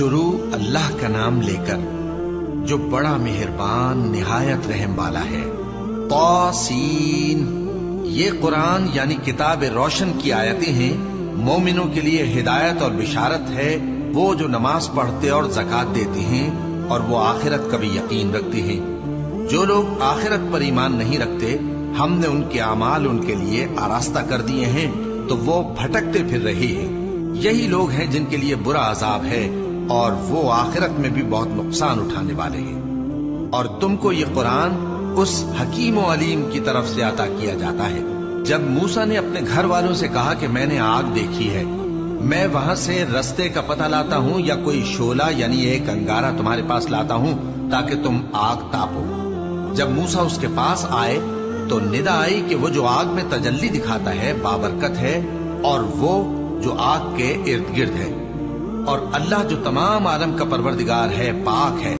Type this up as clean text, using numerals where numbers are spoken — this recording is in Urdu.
شروع اللہ کا نام لے کر جو بڑا مہربان نہایت رحم والا ہے۔ طاسین، یہ قرآن یعنی کتاب روشن کی آیتیں ہیں، مومنوں کے لیے ہدایت اور بشارت ہے، وہ جو نماز پڑھتے اور زکوٰۃ دیتے ہیں اور وہ آخرت کا بھی یقین رکھتے ہیں۔ جو لوگ آخرت پر ایمان نہیں رکھتے ہم نے ان کے اعمال ان کے لیے آراستہ کر دیے ہیں تو وہ بھٹکتے پھر رہے ہیں۔ یہی لوگ ہیں جن کے لیے برا عذاب ہے اور وہ آخرت میں بھی بہت نقصان اٹھانے والے ہیں۔ اور تم کو یہ قرآن اس حکیم و علیم کی طرف سے عطا کیا جاتا ہے۔ جب موسیٰ نے اپنے گھر والوں سے کہا کہ میں نے آگ دیکھی ہے، میں وہاں سے رستے کا پتہ لاتا ہوں یا کوئی شعلہ یعنی ایک انگارہ تمہارے پاس لاتا ہوں تاکہ تم آگ تاپو۔ جب موسیٰ اس کے پاس آئے تو ندا آئی کہ وہ جو آگ میں تجلی دکھاتا ہے بابرکت ہے، اور وہ جو آگ کے ارد گرد ہے، اور اللہ جو تمام عالم کا پروردگار ہے پاک ہے۔